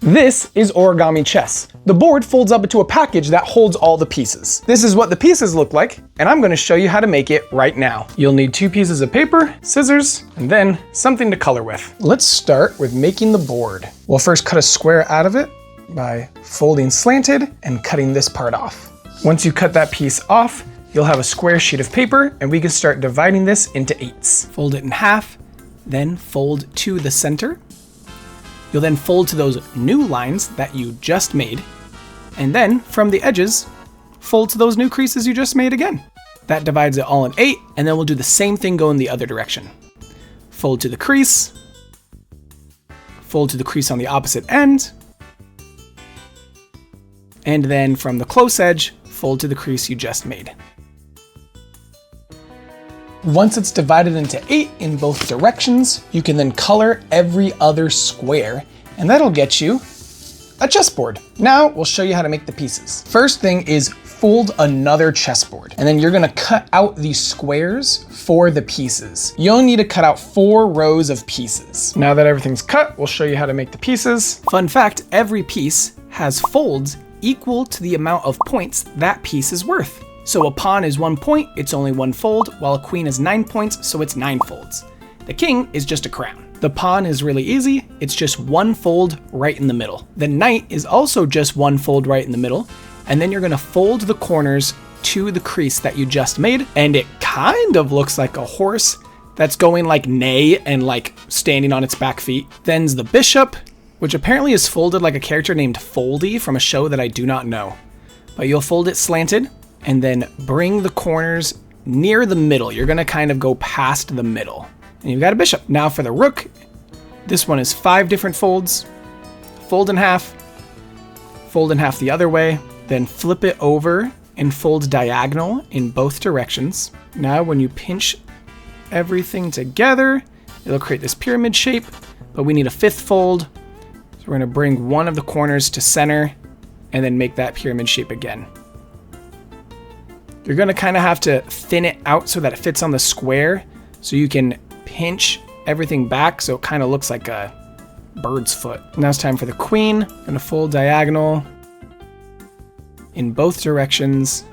This is Origami Chess. The board folds up into a package that holds all the pieces. This is what the pieces look like, and I'm going to show you how to make it right now. You'll need 2 pieces of paper, scissors, and then something to color with. Let's start with making the board. We'll first cut a square out of it by folding slanted and cutting this part off. Once you cut that piece off, you'll have a square sheet of paper, and we can start dividing this into 8s. Fold it in half, then fold to the center. You'll then fold to those new lines that you just made, and then from the edges, fold to those new creases you just made again. That divides it all in 8, and then we'll do the same thing going the other direction. Fold to the crease, fold to the crease on the opposite end, and then from the close edge, fold to the crease you just made. Once it's divided into 8 in both directions, you can then color every other square, and that'll get you a chessboard. Now we'll show you how to make the pieces. First thing is fold another chessboard, and then you're gonna cut out these squares for the pieces. You'll need to cut out 4 rows of pieces. Now that everything's cut, we'll show you how to make the pieces. Fun fact, every piece has folds equal to the amount of points that piece is worth. So a pawn is 1 point, it's only 1 fold, while a queen is 9 points, so it's 9 folds. The king is just a crown. The pawn is really easy, it's just 1 fold right in the middle. The knight is also just 1 fold right in the middle, and then you're gonna fold the corners to the crease that you just made, and it kind of looks like a horse that's going like neigh and like standing on its back feet. Then's the bishop, which apparently is folded like a character named Foldy from a show that I do not know. But you'll fold it slanted, and then bring the corners near the middle. You're gonna kind of go past the middle. And you've got a bishop. Now for the rook, this one is 5 different folds. Fold in half the other way, then flip it over and fold diagonal in both directions. Now when you pinch everything together, it'll create this pyramid shape, but we need a 5th fold. So we're gonna bring one of the corners to center and then make that pyramid shape again. You're gonna kind of have to thin it out so that it fits on the square, so you can pinch everything back so it kind of looks like a bird's foot. Now it's time for the queen. Gonna fold diagonal in both directions.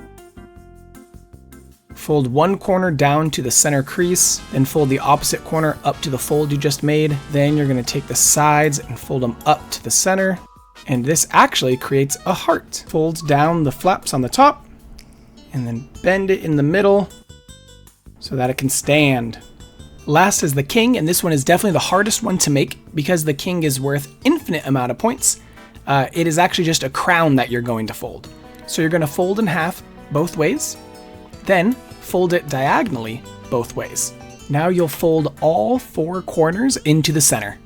Fold one corner down to the center crease, then fold the opposite corner up to the fold you just made. Then you're gonna take the sides and fold them up to the center. And this actually creates a heart. Fold down the flaps on the top, and then bend it in the middle so that it can stand. Last is the king, and this one is definitely the hardest one to make because the king is worth infinite amount of points. It is actually just a crown that you're going to fold. So you're gonna fold in half both ways, then fold it diagonally both ways. Now you'll fold all 4 corners into the center.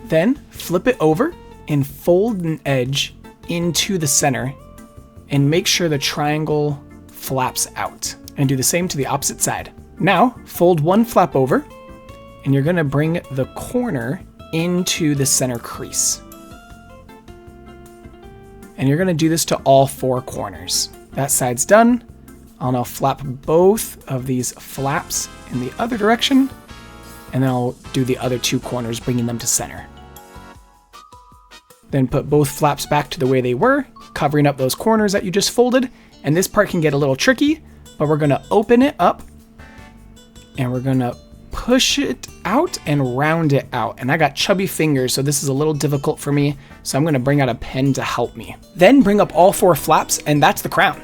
Then flip it over and fold an edge into the center and make sure the triangle flaps out, and do the same to the opposite side. Now fold one flap over, and you're gonna bring the corner into the center crease. And you're gonna do this to all 4 corners. That side's done. I'll now flap both of these flaps in the other direction, and then I'll do the other 2 corners, bringing them to center. Then put both flaps back to the way they were, covering up those corners that you just folded. And this part can get a little tricky, but we're gonna open it up and we're gonna push it out and round it out. And I got chubby fingers, so this is a little difficult for me. So I'm gonna bring out a pen to help me. Then bring up all 4 flaps, and that's the crown.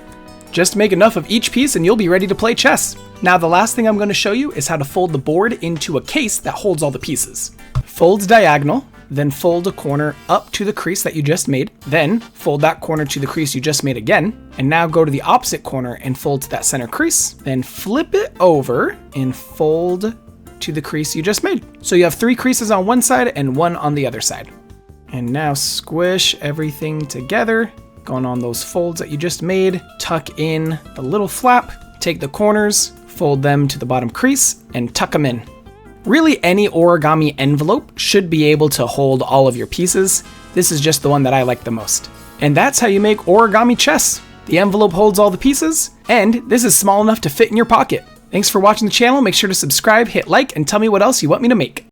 Just make enough of each piece and you'll be ready to play chess. Now the last thing I'm gonna show you is how to fold the board into a case that holds all the pieces. Fold diagonal, then fold a corner up to the crease that you just made, then fold that corner to the crease you just made again, and now go to the opposite corner and fold to that center crease, then flip it over and fold to the crease you just made. So you have 3 creases on one side and 1 on the other side. And now squish everything together, going on those folds that you just made, tuck in the little flap, take the corners, fold them to the bottom crease, and tuck them in. Really, any origami envelope should be able to hold all of your pieces. This is just the one that I like the most. And that's how you make origami chess. The envelope holds all the pieces, and this is small enough to fit in your pocket. Thanks for watching the channel. Make sure to subscribe, hit like, and tell me what else you want me to make.